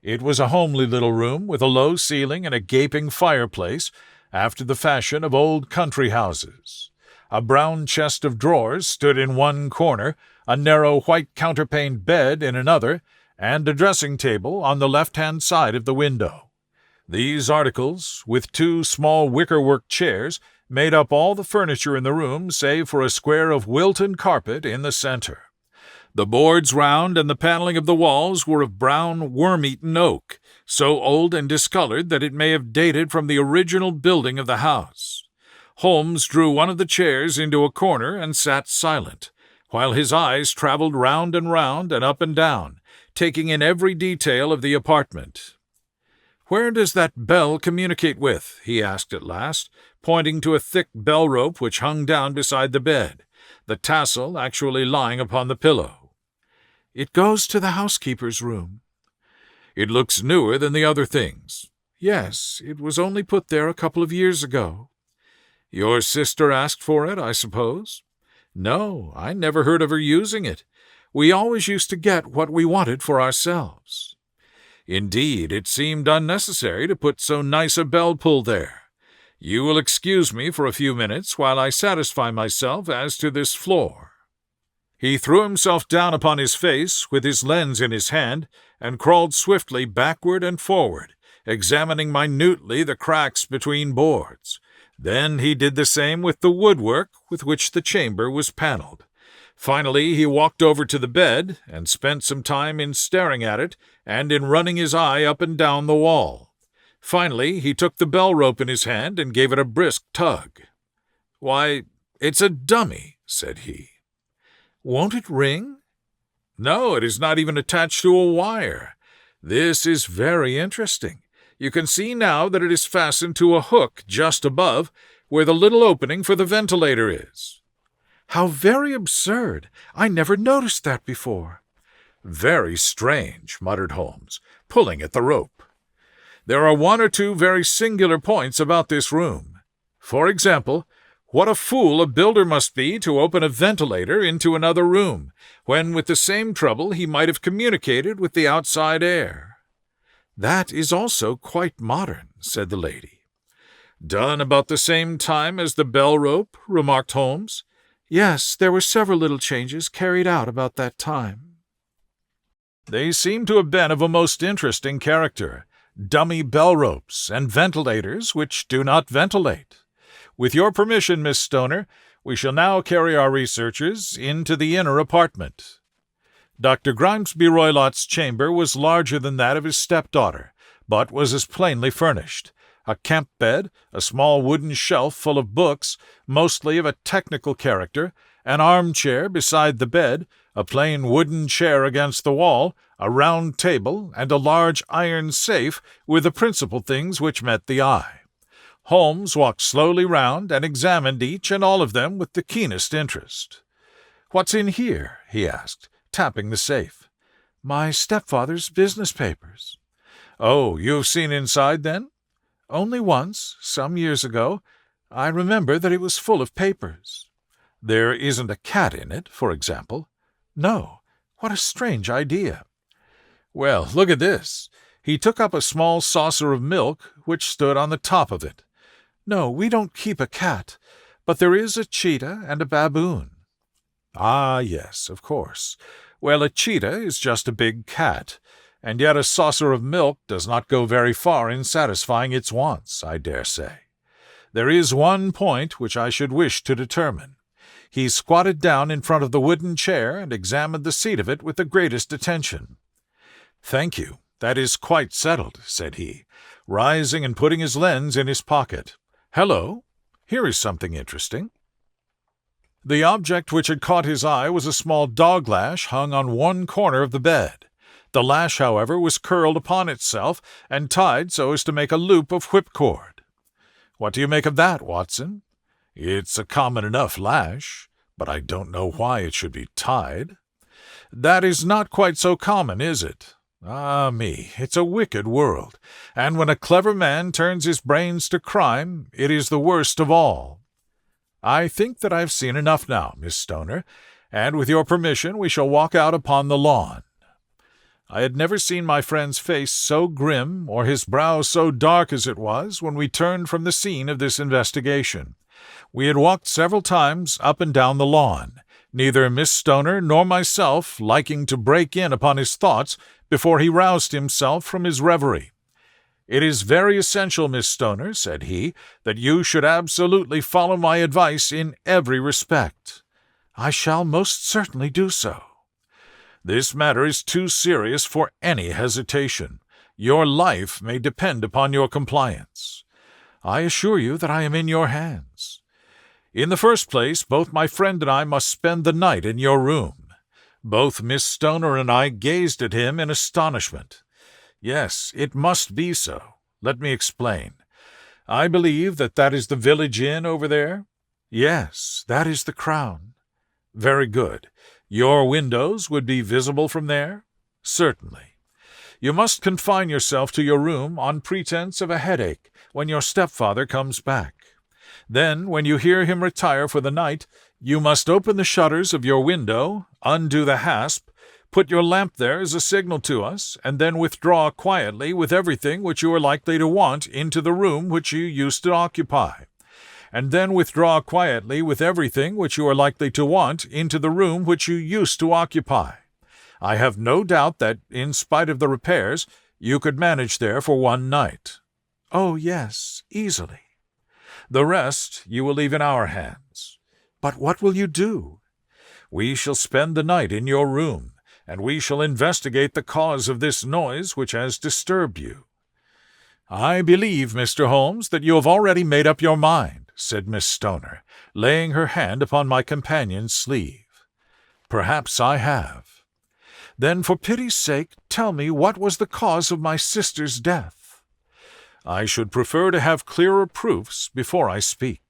It was a homely little room with a low ceiling and a gaping fireplace, after the fashion of old country houses. A brown chest of drawers stood in one corner, a narrow white counterpaned bed in another, and a dressing-table on the left-hand side of the window. These articles, with 2 small wicker-work chairs, made up all the furniture in the room save for a square of Wilton carpet in the center. The boards round and the paneling of the walls were of brown, worm-eaten oak, so old and discolored that it may have dated from the original building of the house. Holmes drew one of the chairs into a corner and sat silent, while his eyes traveled round and up and down, taking in every detail of the apartment. "Where does that bell communicate with?" he asked at last, pointing to a thick bell-rope which hung down beside the bed, the tassel actually lying upon the pillow. "It goes to the housekeeper's room." "It looks newer than the other things." "Yes, it was only put there a couple of years ago." "Your sister asked for it, I suppose?" "No, I never heard of her using it. We always used to get what we wanted for ourselves." "Indeed, it seemed unnecessary to put so nice a bell-pull there. You will excuse me for a few minutes while I satisfy myself as to this floor." He threw himself down upon his face with his lens in his hand and crawled swiftly backward and forward, examining minutely the cracks between boards. Then he did the same with the woodwork with which the chamber was paneled. Finally, he walked over to the bed and spent some time in staring at it and in running his eye up and down the wall. Finally, he took the bell-rope in his hand and gave it a brisk tug. "Why, it's a dummy," said he. "Won't it ring?" "No, it is not even attached to a wire. This is very interesting. You can see now that it is fastened to a hook just above, where the little opening for the ventilator is." "How very absurd! I never noticed that before." "Very strange," muttered Holmes, pulling at the rope. "There are 1 or 2 very singular points about this room. For example, what a fool a builder must be to open a ventilator into another room, when with the same trouble he might have communicated with the outside air." "That is also quite modern," said the lady. "Done about the same time as the bell-rope?" remarked Holmes. "Yes, there were several little changes carried out about that time." "They seem to have been of a most interesting character. Dummy bell-ropes and ventilators which do not ventilate. With your permission, Miss Stoner, we shall now carry our researches into the inner apartment." Dr. Grimesby Roylott's chamber was larger than that of his stepdaughter, but was as plainly furnished. a camp bed, a small wooden shelf full of books, mostly of a technical character, an armchair beside the bed, a plain wooden chair against the wall, a round table, and a large iron safe were the principal things which met the eye. Holmes walked slowly round and examined each and all of them with the keenest interest. "What's in here?" he asked, tapping the safe. "My stepfather's business papers." "Oh, you've seen inside, then?" "Only once, some years ago. I remember that it was full of papers." "There isn't a cat in it, for example?" "No. What a strange idea." "Well, look at this." He took up a small saucer of milk, which stood on the top of it. "No, we don't keep a cat, but there is a cheetah and a baboon." "Ah, yes, of course. Well, a cheetah is just a big cat, and yet a saucer of milk does not go very far in satisfying its wants, I dare say. There is one point which I should wish to determine." He squatted down in front of the wooden chair and examined the seat of it with the greatest attention. "Thank you. That is quite settled," said he, rising and putting his lens in his pocket. "Hello! Here is something interesting." The object which had caught his eye was a small dog-lash hung on one corner of the bed. The lash, however, was curled upon itself and tied so as to make a loop of whipcord. "What do you make of that, Watson?" "It's a common enough lash, but I don't know why it should be tied." "That is not quite so common, is it? Ah me, it's a wicked world, and when a clever man turns his brains to crime, it is the worst of all. I think that I've seen enough now, Miss Stoner, and with your permission we shall walk out upon the lawn." I had never seen my friend's face so grim or his brow so dark as it was when we turned from the scene of this investigation. We had walked several times up and down the lawn, neither Miss Stoner nor myself liking to break in upon his thoughts before he roused himself from his reverie. "It is very essential, Miss Stoner," said he, "that you should absolutely follow my advice in every respect." "I shall most certainly do so." "This matter is too serious for any hesitation. Your life may depend upon your compliance." "I assure you that I am in your hands." "In the first place, both my friend and I must spend the night in your room." Both Miss Stoner and I gazed at him in astonishment. "Yes, it must be so. Let me explain. I believe that is the village inn over there?" "Yes, that is the Crown." "Very good. Your windows would be visible from there?" "Certainly. You must confine yourself to your room on pretense of a headache when your stepfather comes back. Then, when you hear him retire for the night, you must open the shutters of your window, undo the hasp, put your lamp there as a signal to us, and then withdraw quietly with everything which you are likely to want into the room which you used to occupy. And then withdraw quietly with everything which you are likely to want into the room which you used to occupy. I have no doubt that, in spite of the repairs, you could manage there for one night." "Oh, yes, easily." "The rest you will leave in our hands." "But what will you do?" "We shall spend the night in your room, and we shall investigate the cause of this noise which has disturbed you." "I believe, Mr. Holmes, that you have already made up your mind," said Miss Stoner, laying her hand upon my companion's sleeve. "Perhaps I have." "Then, for pity's sake, tell me what was the cause of my sister's death." "I should prefer to have clearer proofs before I speak."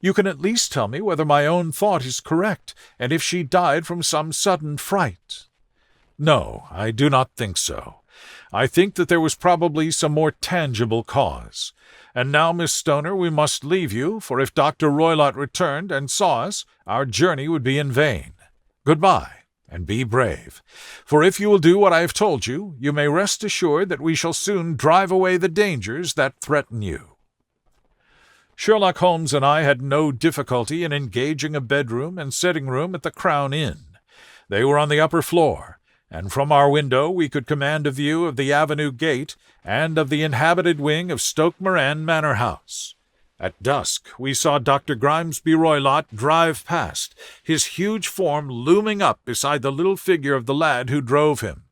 "You can at least tell me whether my own thought is correct, and if she died from some sudden fright." "No, I do not think so. I think that there was probably some more tangible cause. And now, Miss Stoner, we must leave you, for if Dr. Roylott returned and saw us, our journey would be in vain. Good-bye, and be brave. For if you will do what I have told you, you may rest assured that we shall soon drive away the dangers that threaten you." Sherlock Holmes and I had no difficulty in engaging a bedroom and sitting-room at the Crown Inn. They were on the upper floor, and from our window we could command a view of the avenue gate and of the inhabited wing of Stoke Moran Manor House. At dusk we saw Dr. Grimesby Roylott drive past, his huge form looming up beside the little figure of the lad who drove him.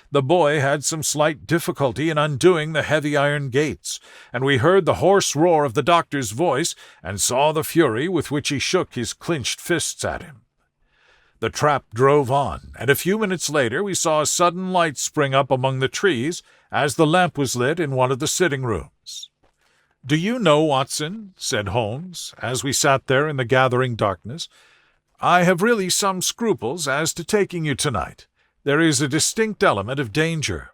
The boy had some slight difficulty in undoing the heavy iron gates, and we heard the hoarse roar of the doctor's voice and saw the fury with which he shook his clenched fists at him. The trap drove on, and a few minutes later we saw a sudden light spring up among the trees as the lamp was lit in one of the sitting rooms. "Do you know, Watson," said Holmes, as we sat there in the gathering darkness, "I have really some scruples as to taking you tonight. There is a distinct element of danger."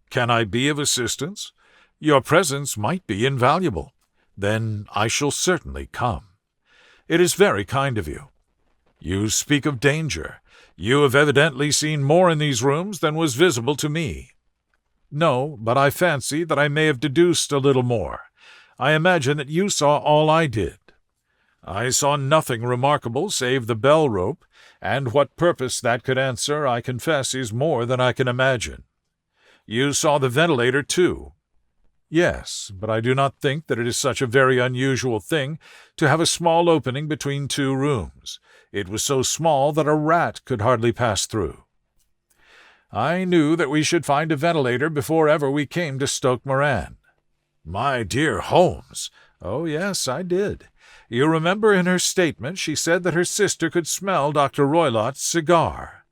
"Can I be of assistance? Your presence might be invaluable. Then I shall certainly come." "It is very kind of you." "You speak of danger. You have evidently seen more in these rooms than was visible to me." "No, but I fancy that I may have deduced a little more. I imagine that you saw all I did." "I saw nothing remarkable save the bell rope, and what purpose that could answer, I confess, is more than I can imagine." "You saw the ventilator, too?" "Yes, but I do not think that it is such a very unusual thing to have a small opening between two rooms. It was so small that a rat could hardly pass through." "I knew that we should find a ventilator before ever we came to Stoke Moran." "My dear Holmes!" "Oh, yes, I did. You remember in her statement she said that her sister could smell Dr. Roylott's cigar.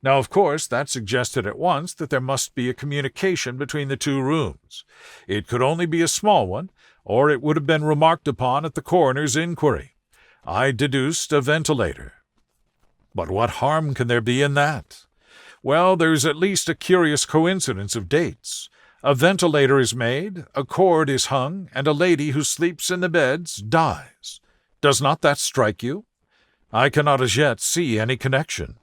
Now, of course, that suggested at once that there must be a communication between the two rooms. It could only be a small one, or it would have been remarked upon at the coroner's inquiry. I deduced a ventilator." "But what harm can there be in that?" "Well, there's at least a curious coincidence of dates. A ventilator is made, a cord is hung, and a lady who sleeps in the beds dies. Does not that strike you?" "I cannot as yet see any connection."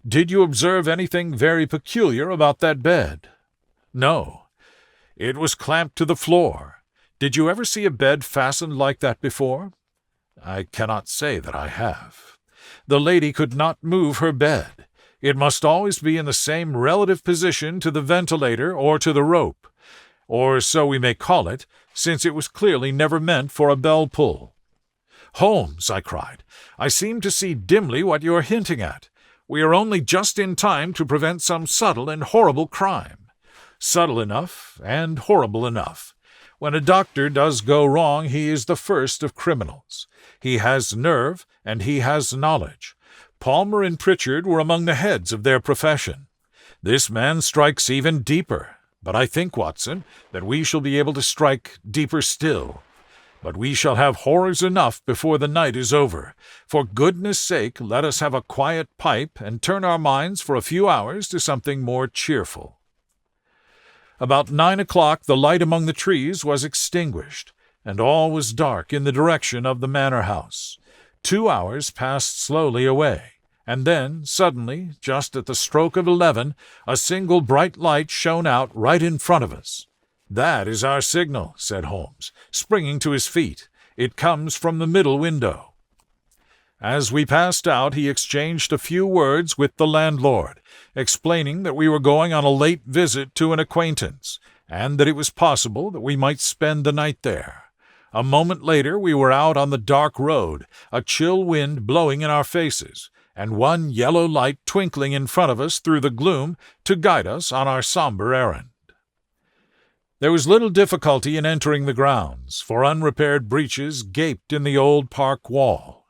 "Did you observe anything very peculiar about that bed?" "No. It was clamped to the floor. Did you ever see a bed fastened like that before?" "I cannot say that I have." "The lady could not move her bed. It must always be in the same relative position to the ventilator or to the rope, or so we may call it, since it was clearly never meant for a bell-pull." "Holmes," I cried, "I seem to see dimly what you are hinting at. We are only just in time to prevent some subtle and horrible crime." "Subtle enough and horrible enough. When a doctor does go wrong, he is the first of criminals. He has nerve, and he has knowledge. Palmer and Pritchard were among the heads of their profession. This man strikes even deeper, but I think, Watson, that we shall be able to strike deeper still. But we shall have horrors enough before the night is over. For goodness' sake, let us have a quiet pipe and turn our minds for a few hours to something more cheerful." About 9 o'clock the light among the trees was extinguished, and all was dark in the direction of the manor-house. 2 hours passed slowly away, and then, suddenly, just at the stroke of 11, a single bright light shone out right in front of us. "That is our signal," said Holmes, springing to his feet. "It comes from the middle window." As we passed out, he exchanged a few words with the landlord, explaining that we were going on a late visit to an acquaintance, and that it was possible that we might spend the night there. A moment later we were out on the dark road, a chill wind blowing in our faces, and one yellow light twinkling in front of us through the gloom to guide us on our somber errand. There was little difficulty in entering the grounds, for unrepaired breaches gaped in the old park wall.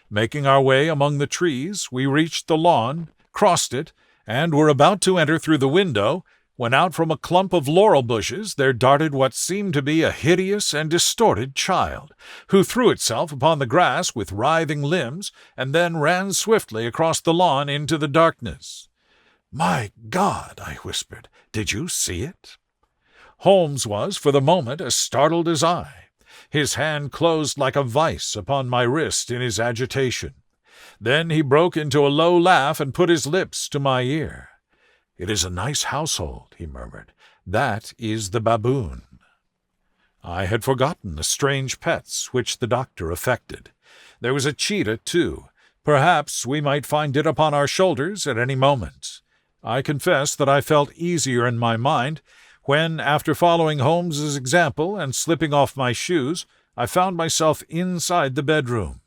Making our way among the trees, we reached the lawn, crossed it, and were about to enter through the window, when out from a clump of laurel bushes there darted what seemed to be a hideous and distorted child, who threw itself upon the grass with writhing limbs, and then ran swiftly across the lawn into the darkness. "My God!" I whispered. "Did you see it?" Holmes was, for the moment, as startled as I. His hand closed like a vice upon my wrist in his agitation. Then he broke into a low laugh and put his lips to my ear. "It is a nice household," he murmured. "That is the baboon." I had forgotten the strange pets which the doctor affected. There was a cheetah, too. Perhaps we might find it upon our shoulders at any moment. I confess that I felt easier in my mind when, after following Holmes's example and slipping off my shoes, I found myself inside the bedroom.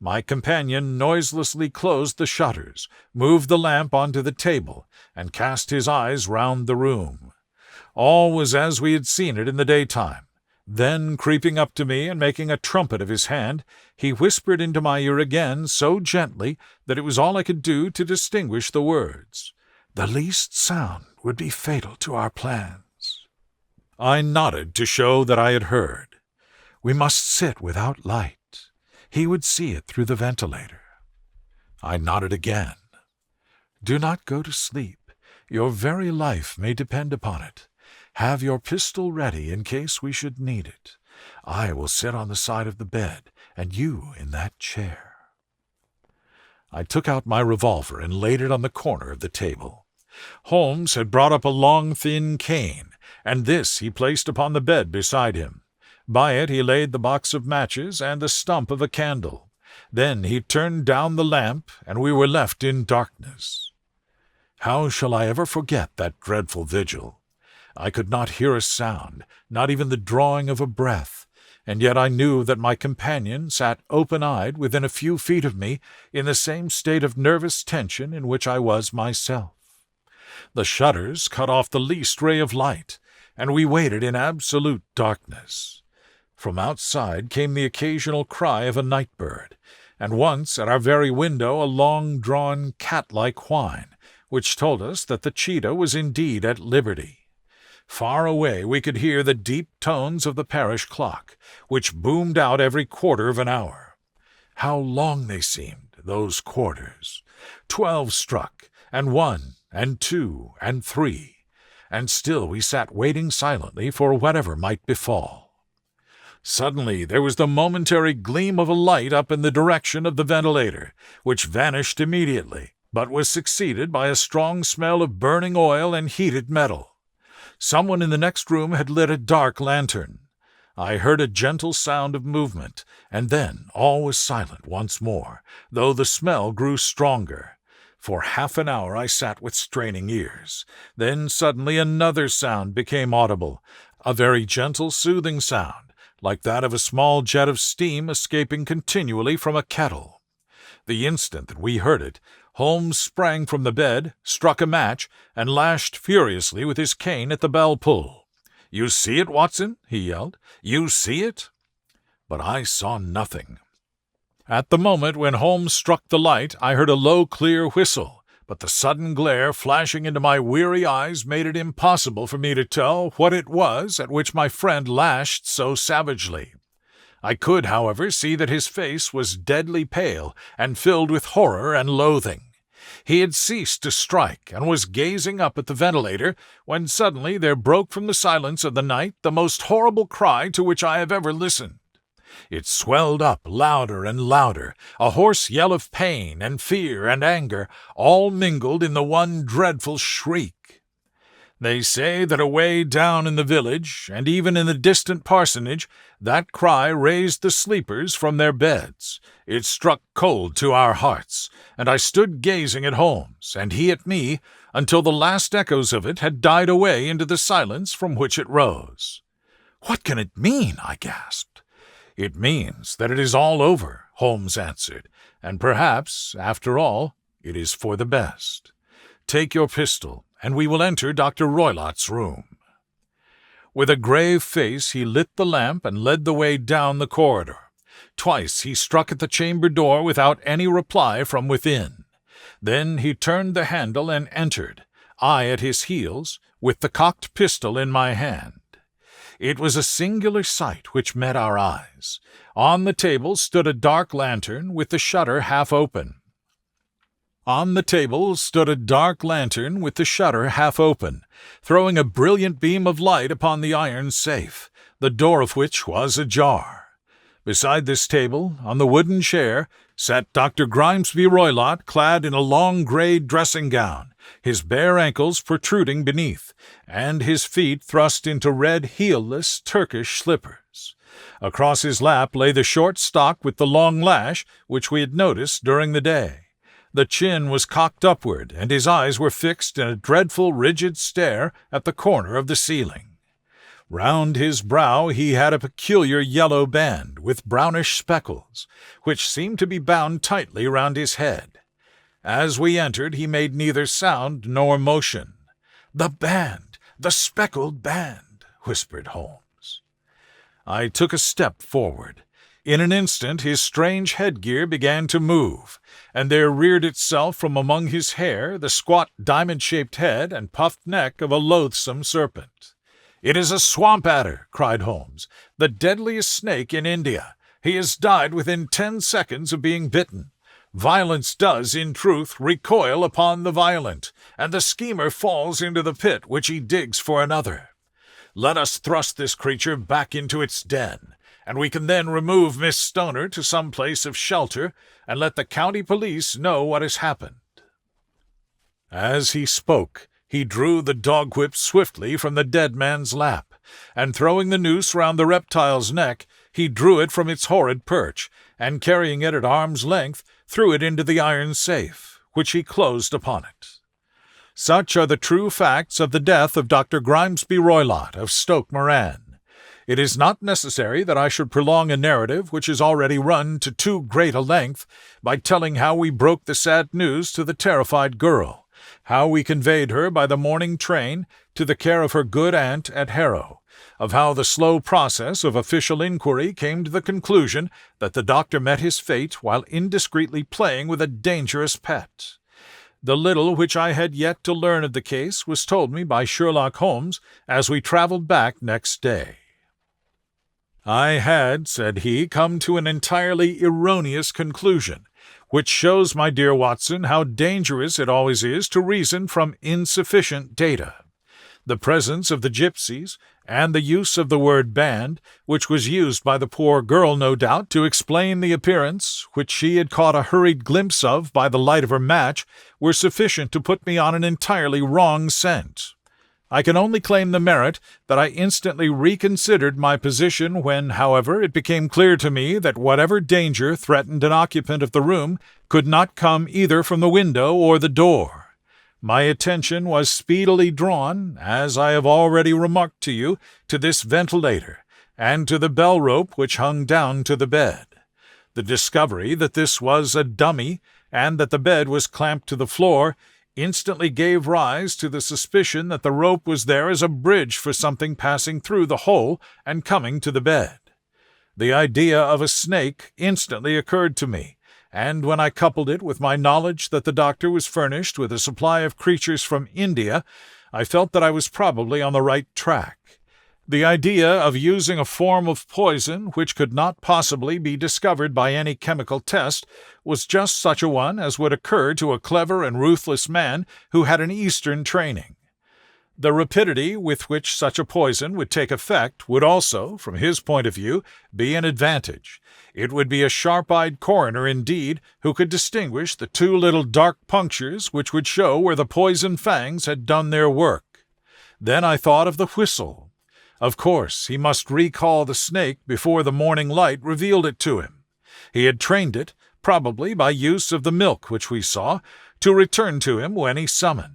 My companion noiselessly closed the shutters, moved the lamp onto the table, and cast his eyes round the room. All was as we had seen it in the daytime. Then, creeping up to me and making a trumpet of his hand, he whispered into my ear again so gently that it was all I could do to distinguish the words. "The least sound would be fatal to our plans." I nodded to show that I had heard. "We must sit without light. He would see it through the ventilator." I nodded again. "Do not go to sleep. Your very life may depend upon it. Have your pistol ready in case we should need it. I will sit on the side of the bed, and you in that chair." I took out my revolver and laid it on the corner of the table. Holmes had brought up a long, thin cane, and this he placed upon the bed beside him. By it he laid the box of matches and the stump of a candle. Then he turned down the lamp, and we were left in darkness. How shall I ever forget that dreadful vigil? I could not hear a sound, not even the drawing of a breath, and yet I knew that my companion sat open-eyed within a few feet of me in the same state of nervous tension in which I was myself. The shutters cut off the least ray of light, and we waited in absolute darkness. From outside came the occasional cry of a night bird, and once at our very window a long-drawn cat-like whine, which told us that the cheetah was indeed at liberty. Far away we could hear the deep tones of the parish clock, which boomed out every quarter of an hour. How long they seemed, those quarters! 12 struck, and 1, and 2, and 3, and still we sat waiting silently for whatever might befall. Suddenly there was the momentary gleam of a light up in the direction of the ventilator, which vanished immediately, but was succeeded by a strong smell of burning oil and heated metal. Someone in the next room had lit a dark lantern. I heard a gentle sound of movement, and then all was silent once more, though the smell grew stronger. For half an hour I sat with straining ears. Then suddenly another sound became audible, a very gentle, soothing sound, like that of a small jet of steam escaping continually from a kettle. The instant that we heard it, Holmes sprang from the bed, struck a match, and lashed furiously with his cane at the bell-pull. "You see it, Watson?" he yelled. "You see it?" But I saw nothing. At the moment when Holmes struck the light, I heard a low, clear whistle, but the sudden glare flashing into my weary eyes made it impossible for me to tell what it was at which my friend lashed so savagely. I could, however, see that his face was deadly pale and filled with horror and loathing. He had ceased to strike and was gazing up at the ventilator when suddenly there broke from the silence of the night the most horrible cry to which I have ever listened. It swelled up louder and louder, a hoarse yell of pain and fear and anger, all mingled in the one dreadful shriek. They say that away down in the village, and even in the distant parsonage, that cry raised the sleepers from their beds. It struck cold to our hearts, and I stood gazing at Holmes, and he at me, until the last echoes of it had died away into the silence from which it rose. "What can it mean?" I gasped. "It means that it is all over," Holmes answered, "and perhaps, after all, it is for the best. Take your pistol, and we will enter Dr. Roylott's room." With a grave face he lit the lamp and led the way down the corridor. Twice he struck at the chamber door without any reply from within. Then he turned the handle and entered, I at his heels, with the cocked pistol in my hand. It was a singular sight which met our eyes. On the table stood a dark lantern with the shutter half open. Throwing a brilliant beam of light upon the iron safe, the door of which was ajar. Beside this table, on the wooden chair, sat Dr. Grimesby Roylott, clad in a long grey dressing-gown, his bare ankles protruding beneath, and his feet thrust into red heelless Turkish slippers. Across his lap lay the short stock with the long lash which we had noticed during the day. The chin was cocked upward, and his eyes were fixed in a dreadful rigid stare at the corner of the ceiling. Round his brow he had a peculiar yellow band with brownish speckles, which seemed to be bound tightly round his head. As we entered he made neither sound nor motion. "The band! The speckled band!" whispered Holmes. I took a step forward. In an instant his strange headgear began to move, and there reared itself from among his hair the squat diamond-shaped head and puffed neck of a loathsome serpent. "It is a swamp adder," cried Holmes, "the deadliest snake in India. He has died within 10 seconds of being bitten. Violence does, in truth, recoil upon the violent, and the schemer falls into the pit which he digs for another. Let us thrust this creature back into its den, and we can then remove Miss Stoner to some place of shelter and let the county police know what has happened." As he spoke, he drew the dog-whip swiftly from the dead man's lap, and throwing the noose round the reptile's neck, he drew it from its horrid perch, and carrying it at arm's length, threw it into the iron safe, which he closed upon it. Such are the true facts of the death of Dr. Grimesby Roylott of Stoke Moran. It is not necessary that I should prolong a narrative which is already run to too great a length by telling how we broke the sad news to the terrified girl, how we conveyed her by the morning train to the care of her good aunt at Harrow, of how the slow process of official inquiry came to the conclusion that the doctor met his fate while indiscreetly playing with a dangerous pet. The little which I had yet to learn of the case was told me by Sherlock Holmes as we travelled back next day. "I had," said he, "come to an entirely erroneous conclusion, which shows, my dear Watson, how dangerous it always is to reason from insufficient data. The presence of the gypsies, and the use of the word band, which was used by the poor girl, no doubt, to explain the appearance, which she had caught a hurried glimpse of by the light of her match, were sufficient to put me on an entirely wrong scent. I can only claim the merit that I instantly reconsidered my position when, however, it became clear to me that whatever danger threatened an occupant of the room could not come either from the window or the door. My attention was speedily drawn, as I have already remarked to you, to this ventilator, and to the bell rope which hung down to the bed. The discovery that this was a dummy, and that the bed was clamped to the floor, instantly gave rise to the suspicion that the rope was there as a bridge for something passing through the hole and coming to the bed. The idea of a snake instantly occurred to me, and when I coupled it with my knowledge that the doctor was furnished with a supply of creatures from India, I felt that I was probably on the right track. The idea of using a form of poison which could not possibly be discovered by any chemical test was just such a one as would occur to a clever and ruthless man who had an Eastern training. The rapidity with which such a poison would take effect would also, from his point of view, be an advantage. It would be a sharp-eyed coroner, indeed, who could distinguish the 2 little dark punctures which would show where the poison fangs had done their work. Then I thought of the whistle. Of course, he must recall the snake before the morning light revealed it to him. He had trained it, probably by use of the milk which we saw, to return to him when he summoned.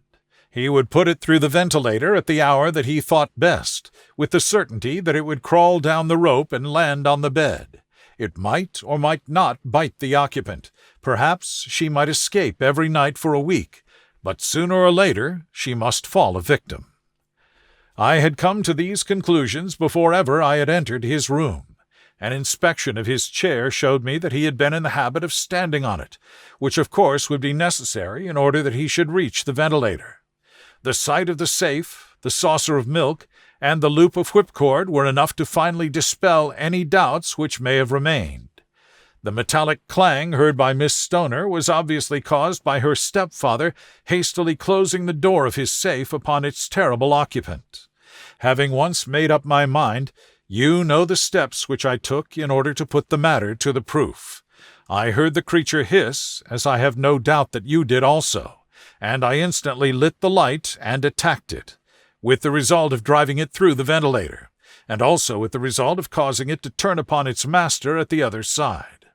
He would put it through the ventilator at the hour that he thought best, with the certainty that it would crawl down the rope and land on the bed. It might or might not bite the occupant. Perhaps she might escape every night for a week, but sooner or later she must fall a victim. I had come to these conclusions before ever I had entered his room. An inspection of his chair showed me that he had been in the habit of standing on it, which of course would be necessary in order that he should reach the ventilator. The sight of the safe, the saucer of milk, and the loop of whipcord were enough to finally dispel any doubts which may have remained. The metallic clang heard by Miss Stoner was obviously caused by her stepfather hastily closing the door of his safe upon its terrible occupant. Having once made up my mind, you know the steps which I took in order to put the matter to the proof. I heard the creature hiss, as I have no doubt that you did also, and I instantly lit the light and attacked it, with the result of driving it through the ventilator, and also with the result of causing it to turn upon its master at the other side.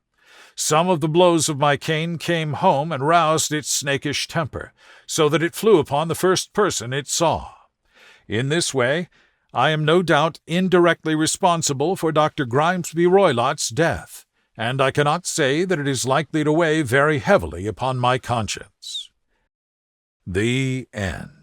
Some of the blows of my cane came home and roused its snakish temper, so that it flew upon the first person it saw. In this way, I am no doubt indirectly responsible for Dr. Grimesby Roylott's death, and I cannot say that it is likely to weigh very heavily upon my conscience. The End.